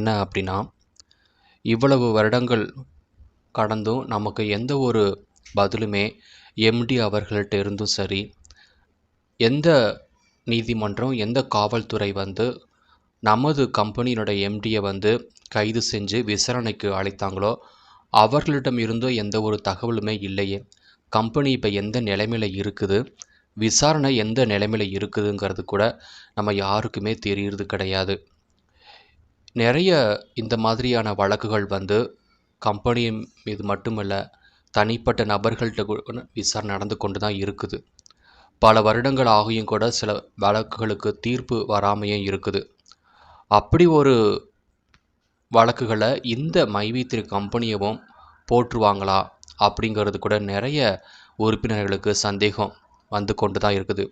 என்ன அப்படின்னா, இவ்வளவு வருடங்கள் கடந்தும் நமக்கு எந்த ஒரு பதிலுமே எம்டி அவர்கள்ட்ட இருந்தும் சரி, எந்த நீதிமன்றம், எந்த காவல்துறை நமது கம்பெனியினுடைய எம்டியை கைது செஞ்சு விசாரணைக்கு அழைத்தாங்களோ, அவர்களிடம் இருந்தும் எந்த ஒரு தகவலுமே இல்லையே. கம்பெனி இப்போ எந்த நிலைமையில் இருக்குது, விசாரணை எந்த நிலைமையில் இருக்குதுங்கிறது கூட நம்ம யாருக்குமே தெரியறது கிடையாது. நிறைய இந்த மாதிரியான வழக்குகள் கம்பெனி மீது மட்டுமல்ல, தனிப்பட்ட நபர்கள்ட்ட கூட விசாரணை நடந்து கொண்டு தான் இருக்குது. பல வருடங்கள் ஆகியும் கூட சில வழக்குகளுக்கு தீர்ப்பு வராமையும் இருக்குது. அப்படி ஒரு வழக்குகளை இந்த மைவி3 கம்பெனியவும் போற்றுவாங்களா அப்படிங்கிறது கூட நிறைய உறுப்பினர்களுக்கு சந்தேகம் வந்து கொண்டு தான் இருக்குது.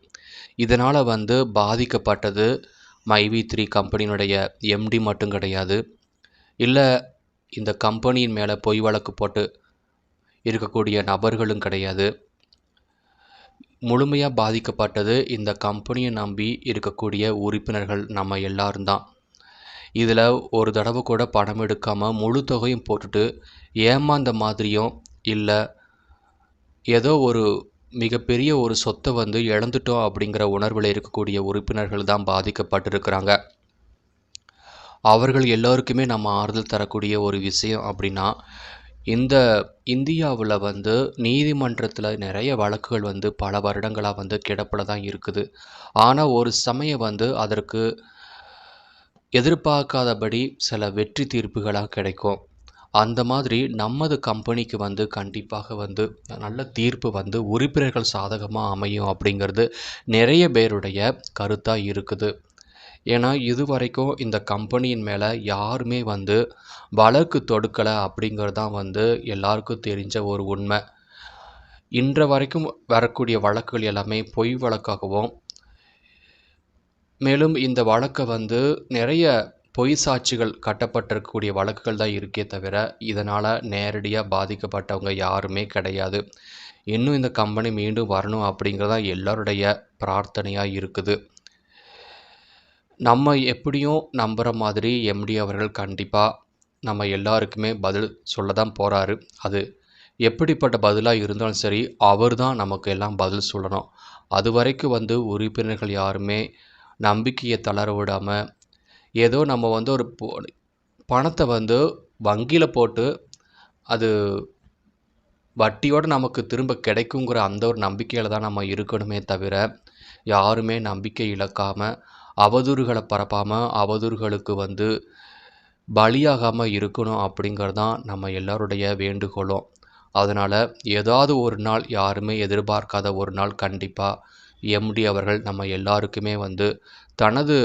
இதனால் பாதிக்கப்பட்டது மைவி3 கம்பெனியினுடைய எம்டி மட்டும் கிடையாது, இல்லை இந்த கம்பெனியின் மேலே பொய் வழக்கு போட்டு இருக்கக்கூடிய நபர்களும் கிடையாது. முழுமையாக பாதிக்கப்பட்டது இந்த கம்பெனியை நம்பி இருக்கக்கூடிய உறுப்பினர்கள் நம்ம எல்லாரும் தான். இதில் ஒரு தடவை கூட பணம் எடுக்காமல் முழு தொகையும் போட்டுட்டு ஏமாந்த மாதிரியும், இல்லை ஏதோ ஒரு மிகப்பெரிய ஒரு சொத்தை இழந்துட்டோம் அப்படிங்கிற உணர்வில் இருக்கக்கூடிய உறுப்பினர்கள் தான் பாதிக்கப்பட்டிருக்கிறாங்க. அவர்கள் எல்லோருக்குமே நம்ம ஆறுதல் தரக்கூடிய ஒரு விஷயம் அப்படின்னா, இந்த இந்தியாவில் நீதிமன்றத்தில் நிறைய வழக்குகள் பல வருடங்களாக கிடப்பில் தான் இருக்குது. ஆனால் ஒரு சமயம் அதற்கு எதிர்பார்க்காதபடி சில வெற்றி தீர்ப்புகளாக கிடைக்கும். அந்த மாதிரி நமது கம்பெனிக்கு கண்டிப்பாக நல்ல தீர்ப்பு உறுப்பினர்கள் சாதகமாக அமையும் அப்படிங்கிறது நிறைய பேருடைய கருத்தாக இருக்குது. ஏன்னா இதுவரைக்கும் இந்த கம்பெனியின் மேலே யாருமே வழக்கு தொடுக்கலை அப்படிங்கிறது தான் எல்லாருக்கும் தெரிஞ்ச ஒரு உண்மை. இன்ற வரைக்கும் வரக்கூடிய வழக்குகள் எல்லாமே பொய் வழக்காகவும், மேலும் இந்த வழக்கை நிறைய பொய் சாட்சிகள் கட்டப்பட்டிருக்கக்கூடிய வழக்குகள் தான் இருக்கே தவிர, இதனால் நேரடியாக பாதிக்கப்பட்டவங்க யாருமே கிடையாது. இன்னும் இந்த கம்பெனி மீண்டும் வரணும் அப்படிங்கிறதா எல்லாருடைய பிரார்த்தனையாக இருக்குது. நம்ம எப்படியும் நம்புகிற மாதிரி எம்டி அவர்கள் கண்டிப்பாக நம்ம எல்லாருக்குமே பதில் சொல்ல தான் போகிறாரு. அது எப்படிப்பட்ட பதிலாக இருந்தாலும் சரி, அவர் தான் நமக்கு எல்லாம் பதில் சொல்லணும். அது வரைக்கும் உறுப்பினர்கள் யாருமே நம்பிக்கையை தளர விடாமல், ஏதோ நம்ம ஒரு பணத்தை வங்கியில் போட்டு அது வட்டியோடு நமக்கு திரும்ப கிடைக்குங்கிற அந்த ஒரு நம்பிக்கையில் தான் நம்ம இருக்கணுமே தவிர, யாருமே நம்பிக்கை இழக்காமல், அவதூறுகளை பரப்பாமல், அவதூறுகளுக்கு பலியாகாமல் இருக்கணும் அப்படிங்கிறது தான் நம்ம எல்லாருடைய வேண்டுகோளும். அதனால் ஏதாவது ஒரு நாள், யாருமே எதிர்பார்க்காத ஒரு நாள் கண்டிப்பாக எம்டி அவர்கள் நம்ம எல்லாருக்குமே தனது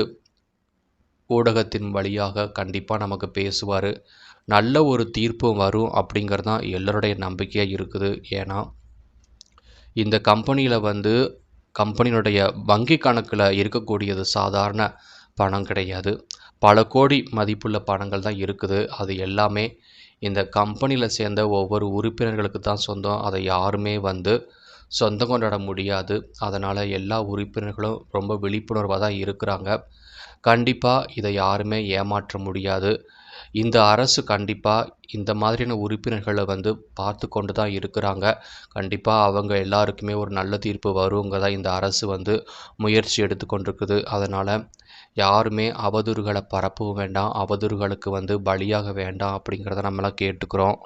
ஊடகத்தின் வழியாக கண்டிப்பாக நமக்கு பேசுவார். நல்ல ஒரு தீர்ப்பும் வரும் அப்படிங்கிறது தான் எல்லோருடைய நம்பிக்கையாக இருக்குது. ஏன்னா இந்த கம்பெனியில் கம்பெனியினுடைய வங்கி கணக்கில் இருக்கக்கூடியது சாதாரண பணம் கிடையாது. பல கோடி மதிப்புள்ள பணங்கள் தான் இருக்குது. அது எல்லாமே இந்த கம்பெனியில் சேர்ந்த ஒவ்வொரு உறுப்பினர்களுக்கு தான் சொந்தம். அதை யாருமே சொந்தம் கொண்டாட முடியாது. அதனால் எல்லா உறுப்பினர்களும் ரொம்ப விழிப்புணர்வாக தான் இருக்கிறாங்க. கண்டிப்பாக இதை யாருமே ஏமாற்ற முடியாது. இந்த அரசு கண்டிப்பாக இந்த மாதிரியான உறுப்பினர்களை பார்த்து கொண்டு தான் இருக்கிறாங்க. கண்டிப்பாக அவங்க எல்லாருக்குமே ஒரு நல்ல தீர்ப்பு வருங்க தான் இந்த அரசு முயற்சி எடுத்து கொண்டிருக்குது. அதனால் யாருமே அவதூறுகளை பரப்பவும் வேண்டாம், அவதூறுகளுக்கு பலியாக வேண்டாம் அப்படிங்கிறத நம்மளாம் கேட்டுக்கிறோம்.